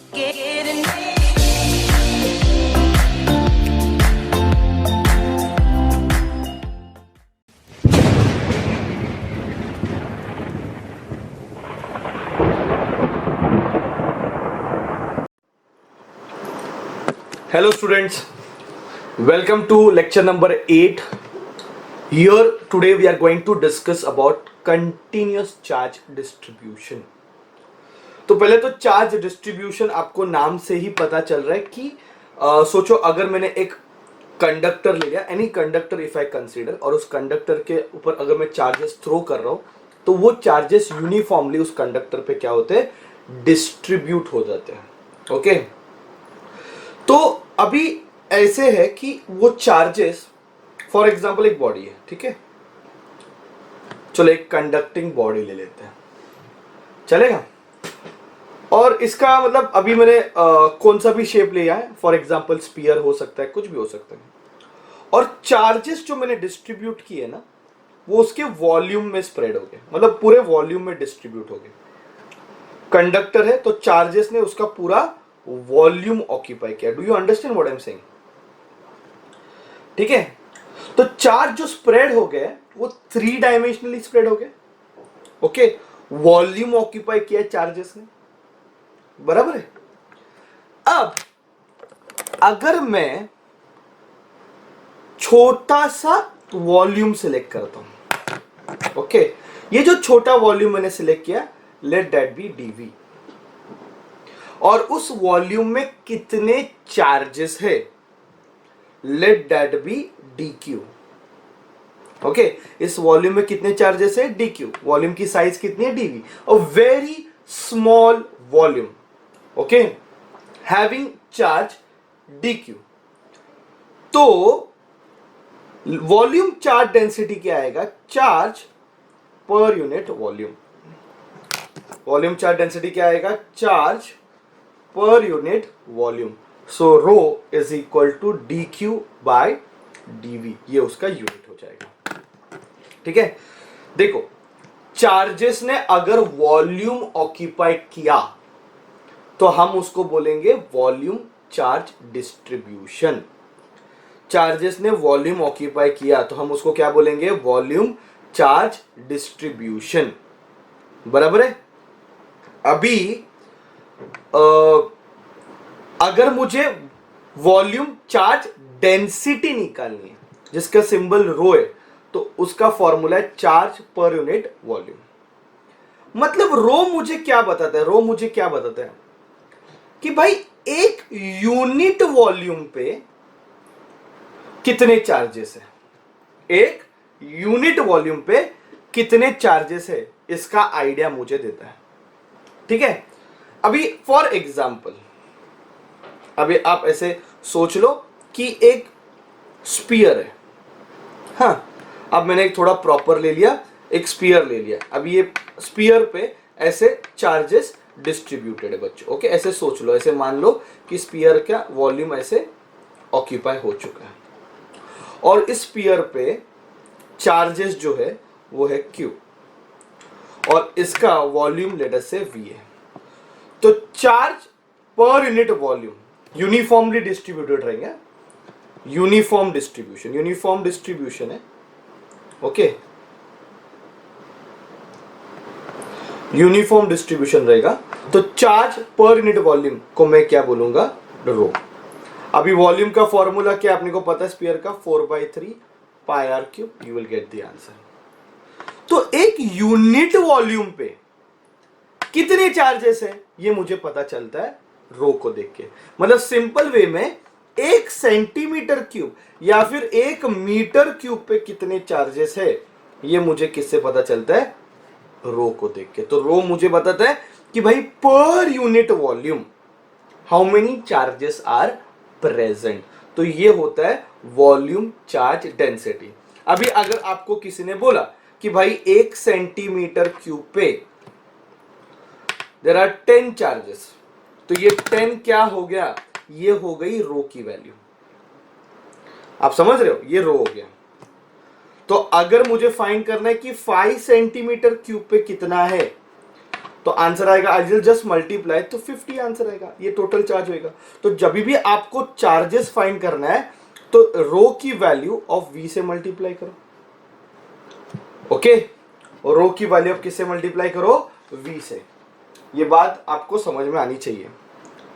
Hello students, welcome to lecture number 8. Here today we are going to discuss about continuous charge distribution. तो पहले तो charge distribution आपको नाम से ही पता चल रहा है कि सोचो अगर मैंने एक कंडक्टर ले लिया, any conductor if I consider, और उस कंडक्टर के ऊपर अगर मैं चार्जेस थ्रो कर रहा हूं तो वो चार्जेस यूनिफॉर्मली उस कंडक्टर पे क्या होते हैं, डिस्ट्रीब्यूट हो जाते हैं. ओके तो अभी ऐसे है कि वो चार्जेस, फॉर एग्जांपल एक बॉडी है, ठीक है, चलो एक कंडक्टिंग बॉडी ले लेते हैं, चलेगा. और इसका मतलब अभी मैंने कौन सा भी शेप लिया है, फॉर एग्जांपल स्फीयर हो सकता है, कुछ भी हो सकता है. और चार्जेस जो मैंने डिस्ट्रीब्यूट किए ना वो उसके वॉल्यूम में स्प्रेड हो गए, मतलब पूरे वॉल्यूम में डिस्ट्रीब्यूट हो गए. कंडक्टर है तो चार्जेस ने उसका पूरा वॉल्यूम ऑक्यूपाई किया. Do you understand what I am saying? ठीक है, तो चार्ज जो स्प्रेड हो गए वो 3 डायमेंशनली स्प्रेड हो गए. ओके, वॉल्यूम ऑक्यूपाई किया चार्जेस ने, बराबर है. अब अगर मैं छोटा सा वॉल्यूम सिलेक्ट करता हूं, ओके, ये जो छोटा वॉल्यूम मैंने सिलेक्ट किया, लेट दैट बी dv, और उस वॉल्यूम में कितने चार्जेस है, let that be dq. Okay, इस वॉल्यूम में कितने चार्जेस है, dq. वॉल्यूम की साइज कितनी है, dv. A very small volume, okay, having charge dq. तो वॉल्यूम चार्ज डेंसिटी क्या आएगा, charge per unit volume. Volume charge density क्या आएगा, charge per unit volume. So rho is equal to dq by dv, ये उसका unit हो जाएगा. ठीक है, देखो चार्जेस ने अगर वॉल्यूम ऑक्यूपाई किया तो हम उसको बोलेंगे वॉल्यूम चार्ज डिस्ट्रीब्यूशन. चार्जेस ने वॉल्यूम ऑक्यूपाई किया तो हम उसको क्या बोलेंगे, वॉल्यूम चार्ज डिस्ट्रीब्यूशन. बराबर है. अभी अगर मुझे वॉल्यूम चार्ज डेंसिटी निकालनी है जिसका सिंबल रो है, तो उसका फॉर्मूला है चार्ज पर यूनिट वॉल्यूम. मतलब रो मुझे क्या बताता है, रो मुझे क्या बताता है कि भाई एक यूनिट वॉल्यूम पे कितने चार्जेस है, एक यूनिट वॉल्यूम पे कितने चार्जेस है, इसका आइडिया मुझे देता है. ठीक है, अभी फॉर एग्जांपल, अभी आप ऐसे सोच लो कि एक स्फीयर है. हाँ, अब मैंने एक थोड़ा प्रॉपर ले लिया, एक स्फीयर ले लिया. अब ये स्फीयर पे ऐसे चार्जेस डिस्ट्रीब्यूटेड है बच्चों. ओके, ऐसे सोच लो, ऐसे मान लो कि स्फीयर का वॉल्यूम ऐसे ऑक्यूपाई हो चुका है और इस स्फीयर पे चार्जेस जो है वो है q और इसका वॉल्यूम लेट अस से v है. तो charge per unit volume uniformly distributed रहेंगे. यूनिफॉर्म डिस्ट्रीब्यूशन है. ओके, यूनिफॉर्म डिस्ट्रीब्यूशन रहेगा. तो चार्ज पर यूनिट वॉल्यूम को मैं क्या बोलूंगा, रो. अभी वॉल्यूम का फॉर्मूला क्या आपने को पता है, स्फीयर का 4/3 pi are cube. You will get the answer. तो एक यूनिट वॉल्यूम पे कितने चार्जेस है ये मुझे पता चलता है रो को देख के. मतलब सिंपल वे में 1 सेंटीमीटर क्यूब या फिर 1 मीटर क्यूब पे कितने चार्जेस है ये मुझे किससे पता चलता है, रो को देख के. तो रो मुझे बताता है कि भाई per unit volume how many charges are present. तो ये होता है वॉल्यूम चार्ज डेंसिटी. अभी अगर आपको किसी ने बोला कि भाई 1 सेंटीमीटर क्यूब पे देयर आर 10 चार्जेस, तो ये 10 क्या हो गया, ये हो गई रो की वैल्यू. आप समझ रहे हो, ये रो हो गया. तो अगर मुझे फाइंड करना है कि 5 सेंटीमीटर क्यूब पे कितना है, तो आंसर आएगा, आई विल जस्ट मल्टीप्लाई, तो 50 आंसर आएगा, ये टोटल चार्ज होएगा। तो जब भी आपको चार्जेस फाइंड करना है तो रो की वैल्यू ऑफ v से मल्टीप्लाई करो। ओके, रो की वैल्यू ऑफ किससे मल्टीप्लाई करो, v से। ये बात आपको समझ में आनी चाहिए,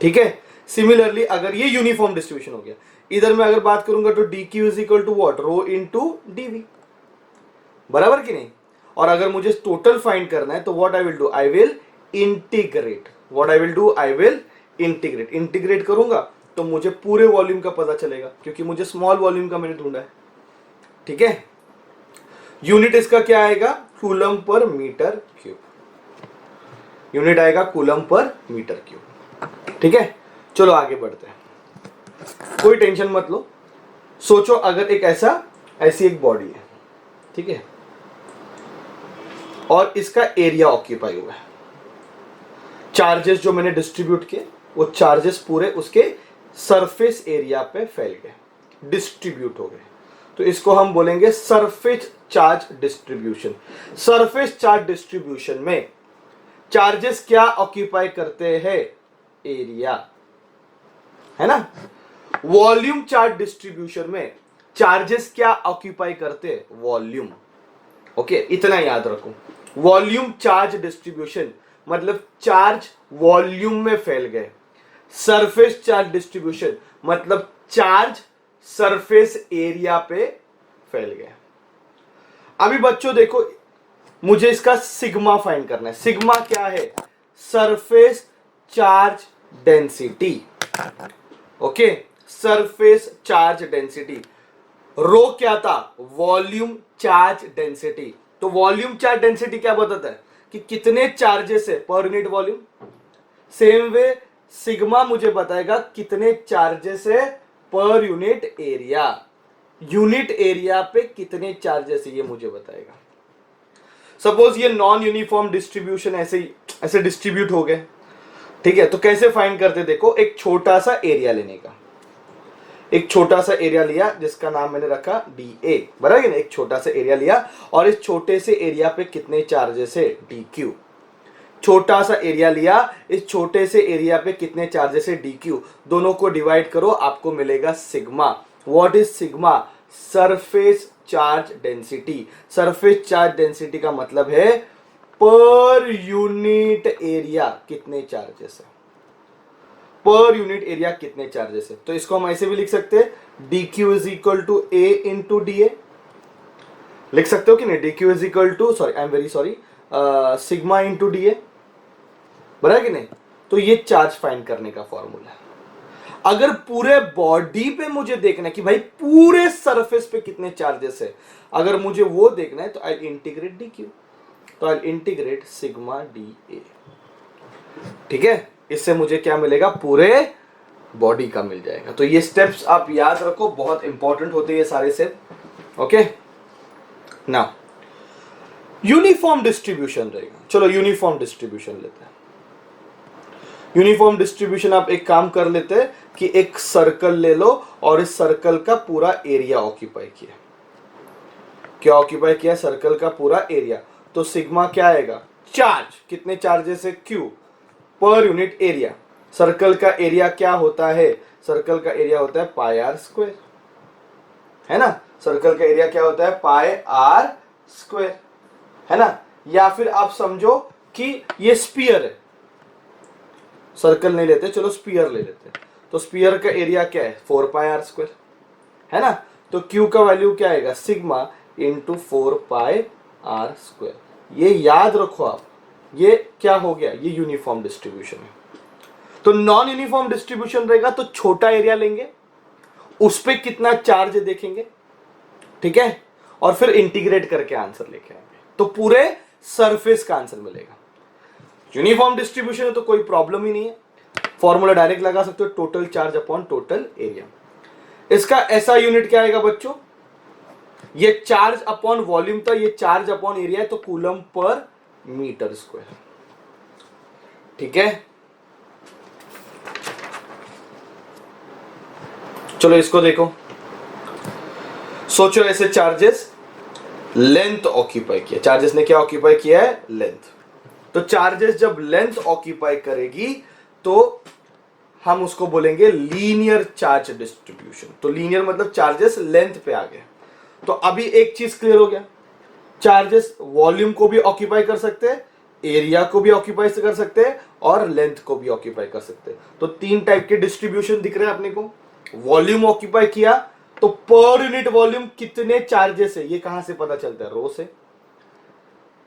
ठीक है। सिमिलरली अगर ये यूनिफॉर्म डिस्ट्रीब्यूशन हो गया, इधर मैं अगर बात करूंगा तो dq is equal to what, rho into dv, बराबर कि नहीं। और अगर मुझे टोटल फाइंड करना है तो what I will do, I will integrate, what I will do, I will integrate. Integrate करूंगा तो मुझे पूरे वॉल्यूम का पता चलेगा, क्योंकि मुझे स्मॉल वॉल्यूम का मैंने ढूंढा है, ठीक है। यूनिट इसका क्या आएगा, coulomb per metre cube, unit आएगा कूलम पर मीटर क्यूब, ठीक है। चलो आगे बढ़ते हैं, कोई टेंशन मत लो। सोचो अगर एक ऐसी एक बॉडी है, ठीक है, और इसका एरिया ऑक्यूपाई हुआ है, चार्जेस जो मैंने डिस्ट्रीब्यूट किए वो चार्जेस पूरे उसके सरफेस एरिया पे फैल गए, डिस्ट्रीब्यूट हो गए, तो इसको हम बोलेंगे surface charge distribution. Surface charge distribution में चार्जेस क्या ऑक्यूपाई करते हैं, एरिया, है ना। वॉल्यूम चार्ज डिस्ट्रीब्यूशन में चार्जेस क्या ऑक्यूपाई करते हैं, वॉल्यूम। ओके, इतना याद रखो, वॉल्यूम चार्ज डिस्ट्रीब्यूशन मतलब चार्ज वॉल्यूम में फैल गए। सरफेस चार्ज डिस्ट्रीब्यूशन मतलब चार्ज सरफेस एरिया पे फैल गए। अभी बच्चों देखो, मुझे इसका सिग्मा फाइंड करना है। सिग्मा क्या है, surface charge density. Okay, surface charge density. Rho क्या था, वॉल्यूम चार्ज डेंसिटी। तो वॉल्यूम चार्ज डेंसिटी क्या बताता है कि कितने चार्जेस है per unit volume. Same way sigma मुझे बताएगा कितने चार्जेस है per unit area, unit area पे कितने चार्जेस है ये मुझे बताएगा। सपोज ये नॉन यूनिफॉर्म डिस्ट्रीब्यूशन ऐसे डिस्ट्रीब्यूट हो गए, ठीक है। तो कैसे फाइंड करते, देखो एक छोटा सा एरिया लेने का, एक छोटा सा एरिया लिया जिसका नाम मैंने रखा dA, बराबर है। एक छोटा सा एरिया लिया और इस छोटे से एरिया पे कितने चार्जेस है, dQ। छोटा सा एरिया लिया, इस छोटे से एरिया पे कितने चार्जेस है, dQ। दोनों को डिवाइड करो, आपको मिलेगा sigma. What is sigma, surface charge density. Surface charge density का मतलब है पर यूनिट एरिया कितने चार्जेस है, पर यूनिट एरिया कितने चार्जेस है। तो इसको हम ऐसे भी लिख सकते हैं, dq is equal to a into D A, लिख सकते हो कि नहीं। dq is equal to, sorry I am very sorry, sigma into D A, बराबर कि नहीं। तो ये चार्ज फाइंड करने का फॉर्मूला है। अगर पूरे बॉडी पे मुझे देखना है कि भाई पूरे सरफेस पे कितने चार्जेस है, अगर मुझे वो देखना है तो आई इंटीग्रेट dq, तो आई इंटीग्रेट सिग्मा डी ए, ठीक है। इससे मुझे क्या मिलेगा, पूरे बॉडी का मिल जाएगा। तो ये स्टेप्स आप याद रखो, बहुत इंपॉर्टेंट होते हैं ये सारे step. Okay, now uniform distribution रहेगा। चलो यूनिफॉर्म डिस्ट्रीब्यूशन लेते हैं। यूनिफॉर्म डिस्ट्रीब्यूशन आप एक काम कर लेते हैं कि एक सर्कल ले लो और इस सर्कल का पूरा एरिया ऑक्यूपाई किया। क्या ऑक्यूपाई किया, सर्कल का पूरा एरिया। तो सिग्मा क्या आएगा, चार्ज, कितने चार्जेस है, Q per unit area. Circle का एरिया क्या होता है, सर्कल का एरिया होता है पाई आर स्क्वायर, है ना। सर्कल का एरिया क्या होता है, पाई आर स्क्वायर, है ना। या फिर आप समझो कि ये स्फीयर है, सर्कल नहीं लेते, चलो स्फीयर ले लेते हैं। तो स्फीयर का एरिया क्या है, 4 पाई आर स्क्वायर, है ना। तो Q का वैल्यू क्या आएगा, sigma into 4 pi R square. ये याद रखो आप, ये क्या हो गया, ये यूनिफॉर्म डिस्ट्रीब्यूशन है। तो नॉन यूनिफॉर्म डिस्ट्रीब्यूशन रहेगा तो छोटा एरिया लेंगे, उस पे कितना चार्ज देखेंगे, ठीक है, और फिर इंटीग्रेट करके आंसर लेके आएंगे, तो पूरे सरफेस का आंसर मिलेगा। यूनिफॉर्म डिस्ट्रीब्यूशन है तो कोई प्रॉब्लम ही नहीं है, फॉर्मूला डायरेक्ट लगा सकते हो, total charge upon total area. इसका ऐसा यूनिट क्या आएगा बच्चों, ये चार्ज अपॉन वॉल्यूम था, ये चार्ज अपॉन एरिया है, तो कूलम पर मीटर स्क्वायर, ठीक है। चलो इसको देखो, सोचो ऐसे चार्जेस लेंथ ऑक्यूपाई किया, चार्जेस ने क्या ऑक्यूपाई किया है, लेंथ। तो चार्जेस जब लेंथ ऑक्यूपाई करेगी तो हम उसको बोलेंगे लीनियर चार्ज डिस्ट्रीब्यूशन। तो लीनियर मतलब चार्जेस लेंथ पे आ गए। तो अभी एक चीज क्लियर हो गया, चार्जेस वॉल्यूम को भी ऑक्यूपाई कर सकते हैं, एरिया को भी ऑक्यूपाई कर सकते हैं और लेंथ को भी ऑक्यूपाई कर सकते हैं। तो तीन टाइप के डिस्ट्रीब्यूशन दिख रहे हैं अपने को। वॉल्यूम ऑक्यूपाई किया तो पर यूनिट वॉल्यूम कितने चार्जेस है ये कहां से पता चलता है, रो से।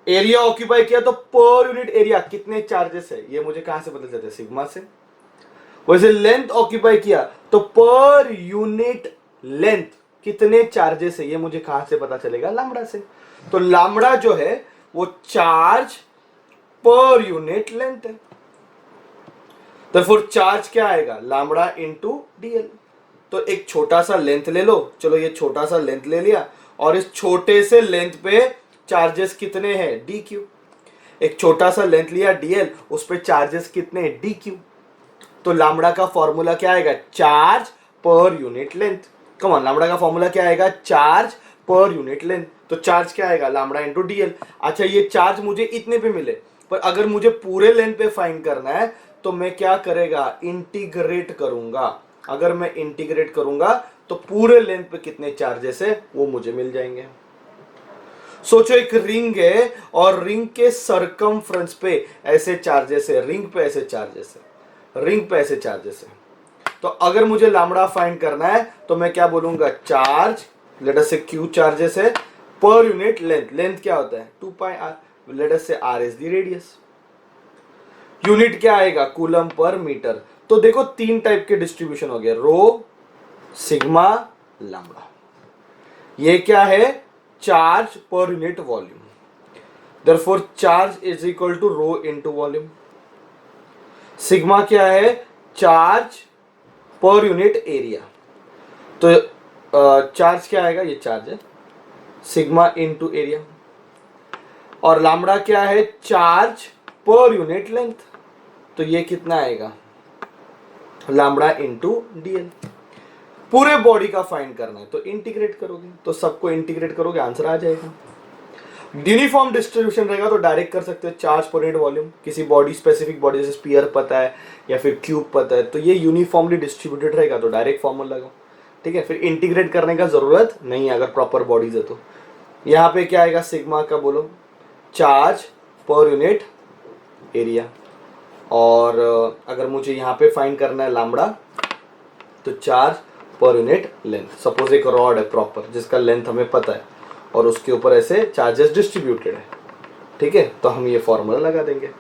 एरिया ऑक्यूपाई किया तो पर यूनिट एरिया कितने चार्जेस है ये मुझे कहां से पता चलता है, सिग्मा से। वैसे लेंथ ऑक्यूपाई किया तो पर यूनिट लेंथ कितने चार्जेस है ये मुझे कहां से पता चलेगा, लैम्बडा से। तो लैम्बडा जो है वो चार्ज पर यूनिट लेंथ है। तो फिर चार्ज क्या आएगा, लैम्बडा इंटू डीएल। तो एक छोटा सा लेंथ ले लो, चलो ये छोटा सा लेंथ ले लिया और इस छोटे से लेंथ पे चार्जेस कितने हैं, डी क्यू। एक छोटा सा लेंथ लिया डीएल, उस पे चार्जेस कितने हैं, डी क्यू। तो लैम्बडा का फॉर्मूला क्या आएगा, charge per unit length. Come on, lambda का फॉर्मूला क्या आएगा, चार्ज पर यूनिट लेंथ। तो चार्ज क्या आएगा, लैम्बडा इंटू डीएल। अच्छा ये चार्ज मुझे इतने पे मिले, पर अगर मुझे पूरे लेंथ पे फाइंड करना है तो मैं क्या करेगा, इंटीग्रेट करूंगा। अगर मैं इंटीग्रेट करूंगा तो पूरे लेंथ पे कितने चार्जेस है वो मुझे मिल जाएंगे। सोचो एक रिंग है और रिंग के सरकमफ्रेंस पे ऐसे चार्जेस है, रिंग पे ऐसे चार्जेस है, रिंग पे ऐसे चार्जेस है। तो अगर मुझे लैम्बडा फाइंड करना है तो मैं क्या बोलूंगा, चार्ज लेट अस से क्यू चार्जेस है पर यूनिट लेंथ। लेंथ क्या होता है, 2 पाई are, let us say R is the radius. Unit क्या आएगा, कूलम पर मीटर। तो देखो तीन टाइप के डिस्ट्रीब्यूशन हो गए, रो, सिग्मा, लैम्बडा। ये क्या है, charge per unit volume. Therefore charge is equal to rho into volume. Sigma क्या है, चार्ज पर यूनिट एरिया। तो चार्ज क्या आएगा, ये चार्ज है, सिग्मा इनटू एरिया। और लैम्बडा क्या है, चार्ज पर यूनिट लेंथ। तो ये कितना आएगा, लैम्बडा इनटू डीएल। पूरे बॉडी का फाइंड करना है तो इंटीग्रेट करोगे, तो सबको इंटीग्रेट करोगे आंसर आ जाएगा। यूनिफॉर्म डिस्ट्रीब्यूशन रहेगा तो डायरेक्ट कर सकते हो, चार्ज पर यूनिट वॉल्यूम। किसी बॉडी, स्पेसिफिक बॉडी जैसे स्फीयर पता है या फिर क्यूब पता है तो ये यूनिफॉर्मली डिस्ट्रीब्यूटेड रहेगा तो डायरेक्ट फॉर्मूला लगाओ। ठीक है, फिर इंटीग्रेट करने का जरूरत नहीं है अगर प्रॉपर बॉडीज है तो। यहाँ पे क्या आएगा, सिग्मा का बोलो, चार्ज पर यूनिट एरिया। और अगर मुझे यहाँ पे फाइंड करना है लैम्बडा तो charge per unit length. Suppose एक रॉड है प्रॉपर जिसका लेंथ हमें पता है और उसके ऊपर ऐसे चार्जेस डिस्ट्रीब्यूटेड है, ठीक है, तो हम ये फॉर्मूला लगा देंगे।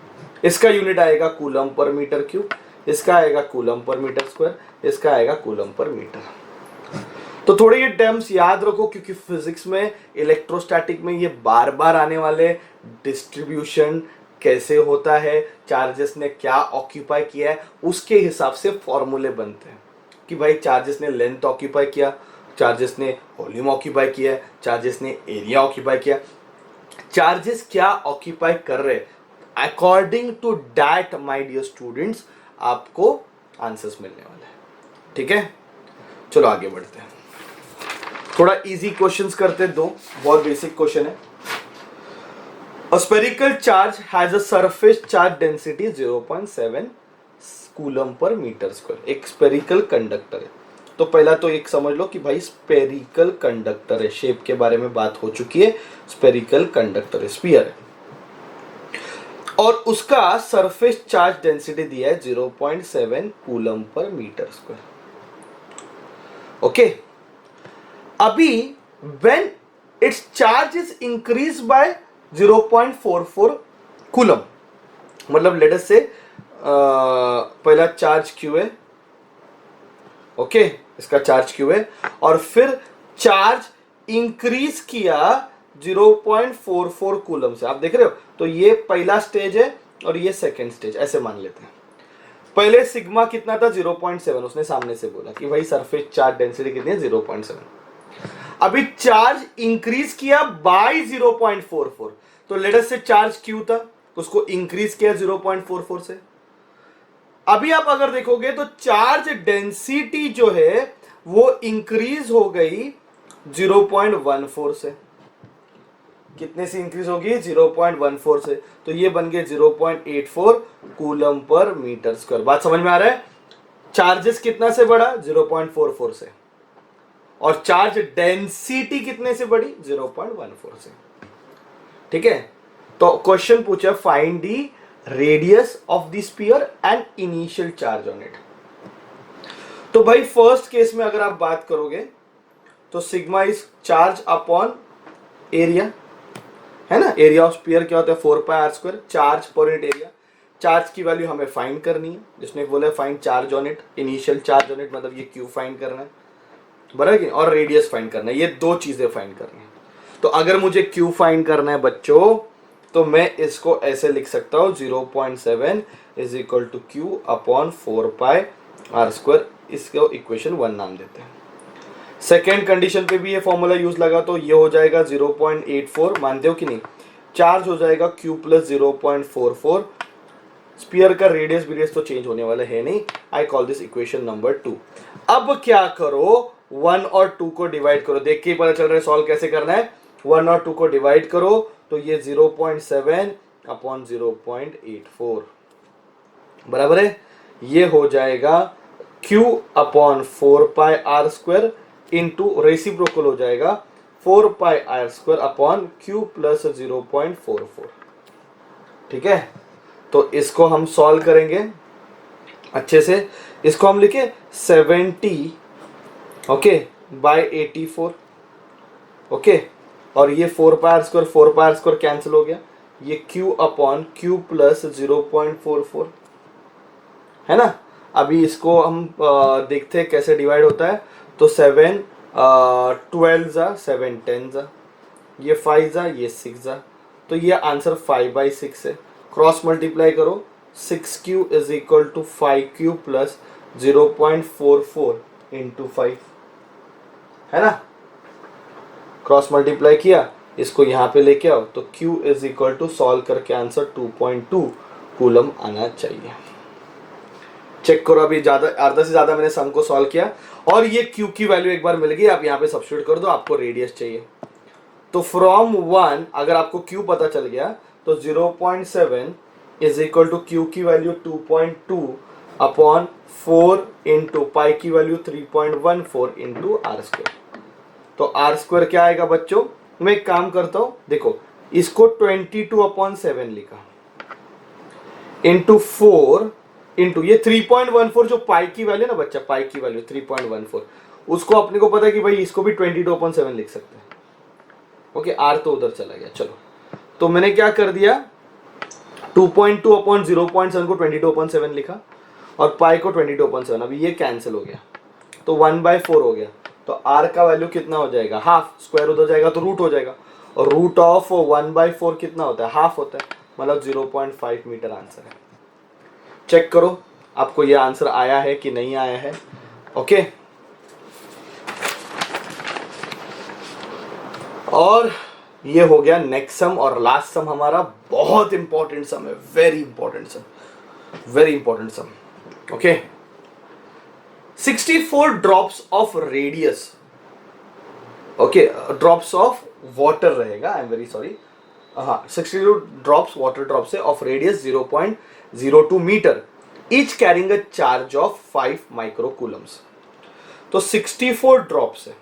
इसका यूनिट आएगा कूलम पर मीटर क्यूब, इसका आएगा कूलम पर मीटर स्क्वायर, इसका आएगा कूलम पर मीटर। तो थोड़े ये टर्म्स याद रखो क्योंकि फिजिक्स में, इलेक्ट्रोस्टैटिक में ये बार बार आने वाले। डिस्ट्रीब्यूशन कैसे होता है, चार्जेस ने क्या ऑक्यूपाई किया है, उसके हिसाब से फॉर्मूले बनते हैं कि भाई चार्जेस ने लेंथ ऑक्यूपाई किया, चार्जेस ने वॉल्यूम ऑक्यूपाई किया, चार्जेस ने एरिया ऑक्यूपाई किया। चार्जेस क्या ऑक्यूपाई कर रहे, according to that my dear students आपको आंसर्स मिलने वाले हैं। ठीक है, चलो आगे बढ़ते हैं। थोड़ा इजी क्वेश्चंस करते हैं, दो बहुत बेसिक क्वेश्चन है। A spherical charge has a surface charge density 0.7 coulomb per metre square. एक स्पेरिकल कंडक्टर है, तो पहला तो एक समझ लो कि भाई स्पेरिकल कंडक्टर है, शेप के बारे में बात हो चुकी है। स्पेरिकल कंडक्टर है, स्फीयर है, और उसका सरफेस चार्ज डेंसिटी दिया है 0.7 coulomb per metre square. Okay, अभी when it's charge is increase by 0.44 coulomb, मतलब लेट अस से पहला चार्ज क्यू है, ओके, इसका चार्ज क्यू है, और फिर चार्ज इंक्रीज किया 0.44 कूलम से। आप देख रहे हो, तो ये पहला स्टेज है और ये सेकेंड स्टेज, ऐसे मान लेते हैं। पहले सिग्मा कितना था, 0.7, उसने सामने से बोला कि भाई सरफेस चार्ज डेंसिटी कितनी है, 0.7। अभी चार्ज इंक्रीज किया बाय 0.44, तो लेट अस से चार्ज क्यू था, उसको इंक्रीज किया 0.44 से। अभी आप अगर देखोगे तो चार्ज डेंसिटी जो है वो इंक्रीज हो गई 0.14 से। कितने से इंक्रीज होगी? 0.14 से। तो ये बन गए 0.84 कूलम पर मीटर स्क्वायर। बात समझ में आ रहा है? चार्जेस कितना से बढ़ा? 0.44 से। और चार्ज डेंसिटी कितने से बढ़ी? 0.14 से। ठीक है, तो क्वेश्चन पूछा find the radius of the sphere and initial charge on it. तो भाई फर्स्ट केस में अगर आप बात करोगे तो sigma is charge upon area, है ना। एरिया ऑफ स्फीयर क्या होता है? 4πr², charge per unit area. Charge की वैल्यू हमें फाइंड करनी है, जिसने बोला find charge on it, initial charge on it, मतलब ये क्यू फाइंड करना है, बराबर कि? और रेडियस फाइंड करना है, ये दो चीजें फाइंड करनी है। तो अगर मुझे क्यू फाइंड करना है बच्चों, तो मैं इसको ऐसे लिख सकता हूं 0.7 is equal to Q upon 4πr²। इसको इक्वेशन 1 नाम देते हैं। सेकेंड कंडीशन पे भी ये फॉर्मूला यूज लगा, तो ये हो जाएगा 0.84, मानते हो कि नहीं? चार्ज हो जाएगा क्यू प्लस 0.44। स्पीयर का रेडियस तो चेंज होने वाला है नहीं। I call this equation number 2। अब क्या करो? 1 और 2 को डिवाइड करो। देख के ही पता चल रहा है सॉल्व कैसे करना है। 1 और 2 को डिवाइड करो तो ये 0.7 अपॉन 0.84 बराबर है। ये हो जाएगा Q upon 4πr² into reciprocal हो जाएगा 4πr² अपॉन Q प्लस 0.44। ठीक है, तो इसको हम सॉल्व करेंगे अच्छे से। इसको हम लिखे 70 ओके बाय 84 ओके, और ये 4πr² कैंसिल हो गया। ये Q अपॉन Q प्लस 0.44 है ना। अभी इसको हम देखते हैं कैसे डिवाइड होता है। तो 7 12 जा, 7 10 जा, ये 5 जा, ये 6 जा, तो ये आंसर 5/6 है। क्रॉस मल्टीप्लाई करो, 6Q is equal to 5Q plus 0.44 into 5, है ना। क्रॉस मल्टीप्लाई किया, इसको यहाँ पे लेके आओ, तो Q is equal to solve करके आंसर 2.2 कूलम आना चाहिए। चेक करो, अभी ज्यादा आधा से ज्यादा मैंने सम को सॉल्व किया और ये Q की वैल्यू एक बार मिल गई। आप यहाँ पे सब्स्टिट्यूट कर दो, आपको रेडियस चाहिए। तो फ्रॉम 1 अगर आपको Q पता चल गया तो 0.7 इज इक्वल टू Q की वैल्यू 2.2 अपॉन 4 इंटू पाई की वैल्यू 3.14 इंटू r²। तो r² क्या आएगा बच्चों? मैं एक काम करता हूं, देखो इसको 22/7 लिखा इंटू 4 इंटू ये 3.14 जो पाई की वैल्यू ना बच्चा, पाई की वैल्यू 3.14, उसको अपने को पता है कि भाई इसको भी 22/7 लिख सकते हैं। ओके, आर तो उधर चला गया। चलो, तो मैंने क्या कर दिया, 2.2 अपॉन 0.7 को 22/7 लिखा और पाई को 22/7। अभी ये कैंसिल हो गया तो 1/4 हो गया। तो आर का वैल्यू कितना हो जाएगा? हाफ। स्क्वायर उधर जाएगा तो रूट हो जाएगा, और रूट ऑफ 1/4 कितना होता है? हाफ होता है, मतलब 0.5 मीटर आंसर है। चेक करो आपको ये आंसर आया है कि नहीं आया है। ओके, और ये हो गया नेक्स्ट सम और लास्ट सम हमारा। बहुत इंपॉर्टेंट सम है, very important sum, very important sum. Okay, 64 drops of radius, okay drops of water रहेगा, आई एम वेरी सॉरी, हाँ 62 ड्रॉप्स वाटर ड्रॉप से of radius 0.02 metre, each carrying a charge of 5 micro coulombs. तो 64 drops है,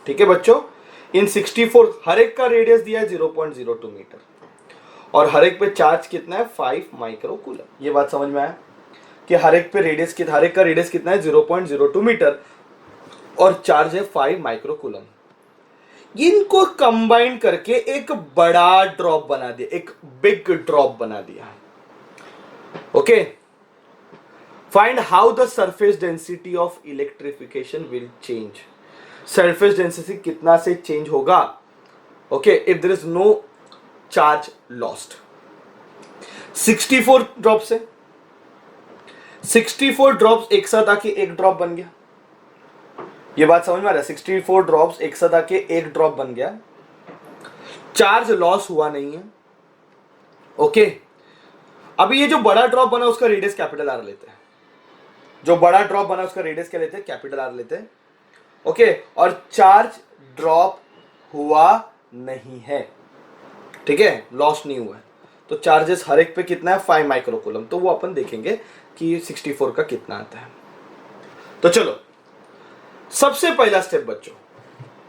ठीक है बच्चों। इन 64 हर एक का रेडियस दिया है 0.02 मीटर और हर एक पे चार्ज कितना है? 5 माइक्रो कूलम। ये बात समझ में आया कि हर एक पे रेडियस हर एक का रेडियस कितना है? 0.02 मीटर और चार्ज है 5 माइक्रो कूलम। इनको कंबाइन करके एक बड़ा ड्रॉप बना दिया, एक बिग ड्रॉप बना दिया। Okay, find how the surface density of electrification will change. Surface density कितना से चेंज होगा? Okay, if there is no charge lost. 64 drop से 64 ड्रॉप्स एक साथ आके एक ड्रॉप बन गया। ये बात समझ में आ रहा है? 64 ड्रॉप्स एक साथ आके एक ड्रॉप बन गया, चार्ज लॉस हुआ नहीं है। ओके, अभी ये जो बड़ा ड्रॉप बना उसका रेडियस कैपिटल आर लेते हैं। जो बड़ा ड्रॉप बना उसका रेडियस क्या लेते हैं? कैपिटल आर लेते हैं। ओके, और चार्ज ड्रॉप हुआ नहीं है, ठीक है, लॉस्ट नहीं हुआ है। तो चार्जेस हर एक पे कितना है 5 माइक्रोकूलम, तो वो अपन देखेंगे कि 64 का कितना आता है। तो चलो सबसे पहला स्टेप बच्चों,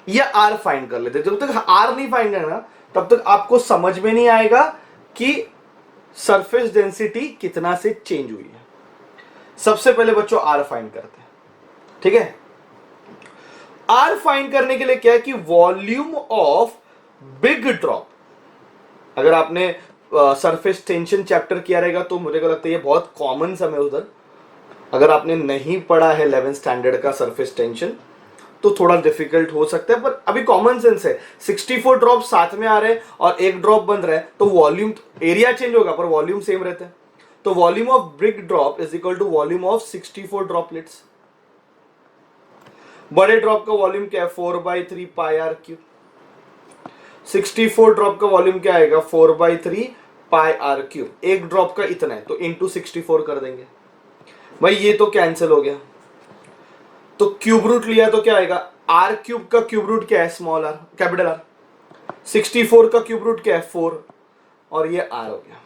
ये आर फाइंड कर लेते। जब तक आर नहीं फाइंड करना तब तक आपको समझ में नहीं आएगा कि सरफेस डेंसिटी कितना से चेंज हुई है। सबसे पहले बच्चों आर फाइंड करते हैं, ठीक है। आर फाइंड करने के लिए क्या है कि वॉल्यूम ऑफ बिग ड्रॉप, अगर आपने सरफेस टेंशन चैप्टर किया रहेगा तो मुझे लगता है ये बहुत कॉमन सम है उधर। अगर आपने नहीं पढ़ा है 11th स्टैंडर्ड का सरफेस टेंशन तो थोड़ा डिफिकल्ट हो सकता है, पर अभी कॉमन सेंस है। 64 ड्रॉप साथ में आ रहे हैं और एक ड्रॉप बन रहा है तो वॉल्यूम, एरिया चेंज होगा पर वॉल्यूम सेम रहता है। तो volume of big drop is equal to volume of 64 droplets. बड़े ड्रॉप का वॉल्यूम क्या है 4/3 पाई आर क्यूब। 64 ड्रॉप का वॉल्यूम क्या आएगा 4/3 पाई आर क्यूब। एक ड्रॉप का इतना है तो इंटू 64 कर देंगे भाई, ये तो कैंसिल हो गया। तो क्यूब रूट लिया तो क्या आएगा, आर क्यूब का क्यूब रूट क्या है स्मॉल आर, कैपिटल आर। 64 का क्यूब रूट क्या है 4 और ये आर हो गया।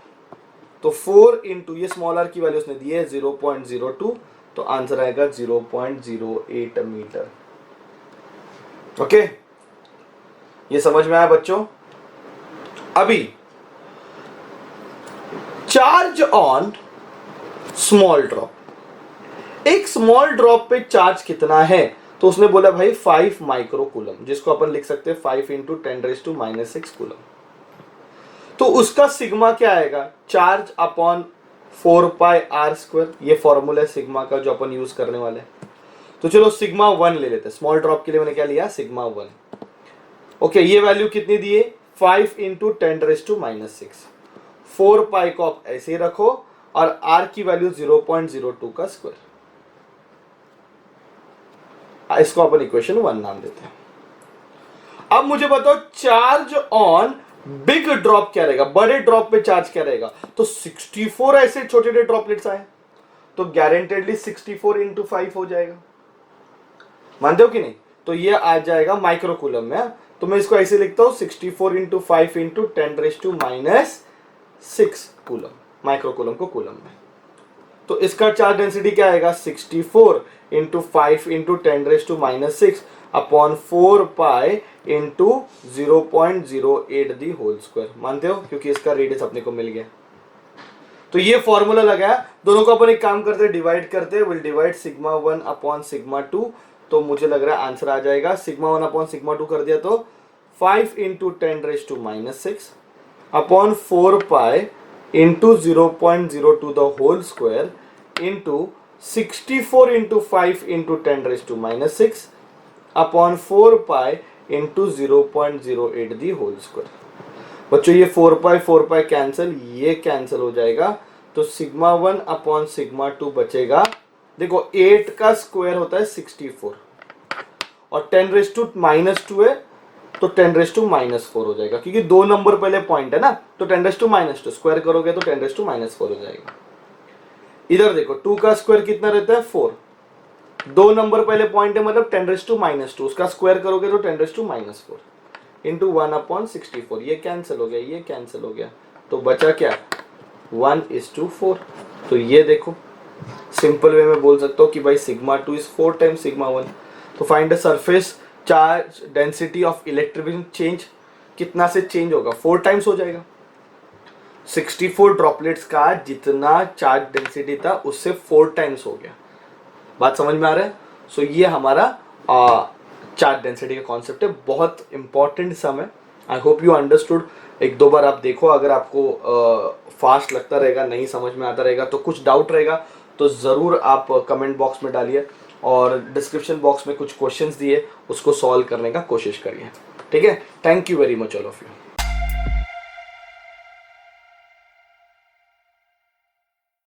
तो 4 इंटू ये स्मॉल आर की वैल्यू उसने दी है 0.02, तो आंसर आएगा 0.08 मीटर। ओके, ये समझ में आया बच्चों। अभी चार्ज ऑन स्मॉल ड्रॉप, एक स्मॉल ड्रॉप पे चार्ज कितना है, तो उसने बोला भाई 5 माइक्रोकूलम, जिसको अपन लिख सकते हैं 5 इंटू 10⁻⁻6 कूलम। तो उसका सिग्मा क्या आएगा, charge upon 4 pi R square, ये फॉर्मूला है सिग्मा का जो अपन यूज करने वाले हैं। तो चलो सिग्मा 1 ले लेते हैं। स्मॉल ड्रॉप के लिए मैंने क्या लिया, सिग्मा 1। ओके, ये वैल्यू कितनी दी है 5 इंटू 10⁻⁻6। 4 पाई को आप ऐसे ही रखो और आर की वैल्यू 0.02 का स्क्वायर। इसको अपन इक्वेशन 1 नाम देते हैं। अब मुझे बताओ चार्ज ऑन बिग ड्रॉप क्या रहेगा, बड़े ड्रॉप पे चार्ज क्या रहेगा। तो 64 ऐसे छोटे छोटे ड्रॉपलेट्स आए तो गारंटेडली 64 इंटू 5 हो जाएगा, मानते हो कि नहीं। तो ये आ जाएगा माइक्रोकूलम में। तो मैं इसको ऐसे लिखता हूं 64 इंटू 5 इंटू 10⁻⁻6 कूलम, माइक्रोकूलम को कूलम में। तो इसका चार्ज डेंसिटी क्या आएगा 64 into 5 into 10⁻⁻6 upon 4 pi into 0.08 the whole square. मानते हो, क्योंकि इसका रेडियस अपने को मिल गया। तो ये फॉर्मूला लगाया, दोनों को अपन एक काम करते हैं डिवाइड करते हैं। Will divide sigma 1 upon sigma 2। तो मुझे लग रहा है आंसर आ जाएगा सिग्मा 1 अपॉन सिग्मा 2 कर दिया तो 5 into 10⁻⁻6 upon 4 pi into 0.02 the whole square into 64 into 5 into 10⁻⁻6 upon 4 pi into 0.08 the whole square. बच्चों ये 4 पाई कैंसिल, ये कैंसिल हो जाएगा। तो सिग्मा 1 अपॉन सिग्मा 2 बचेगा। देखो 8 का स्क्वायर होता है 64 और 10⁻⁻2 है तो 10⁻⁻4 हो जाएगा, क्योंकि 2 नंबर पहले पॉइंट है ना। तो 10⁻⁻2 स्क्वायर करोगे तो 10⁻⁻4 हो जाएगा। इधर देखो 2 का स्क्वायर कितना रहता है 4, 2 नंबर पहले पॉइंट है मतलब 10⁻⁻2, उसका स्क्वायर करोगे तो 10⁻⁻4 इंटू 1 अपॉन 64। ये कैंसिल हो गया, ये कैंसिल हो गया, तो बचा क्या 1:4। तो ये देखो सिंपल वे में बोल सकता हूँ कि भाई सिग्मा 2 इज 4 टाइम्स सिग्मा 1। तो find the surface charge density of electric change, कितना से चेंज होगा 4 टाइम्स हो जाएगा। 64 ड्रॉपलेट्स का जितना चार्ज डेंसिटी था उससे 4 टाइम्स हो गया। बात समझ में आ रहा है। सो ये हमारा चार्ज डेंसिटी का कॉन्सेप्ट है, बहुत इंपॉर्टेंट सम है। I hope you understood. एक दो बार आप देखो, अगर आपको फास्ट लगता रहेगा, नहीं समझ में आता रहेगा, तो कुछ डाउट रहेगा तो ज़रूर आप कमेंट बॉक्स में डालिए और डिस्क्रिप्शन बॉक्स में कुछ क्वेश्चंस दिए उसको सॉल्व करने का कोशिश करिए। ठीक है, thank you very much all of you.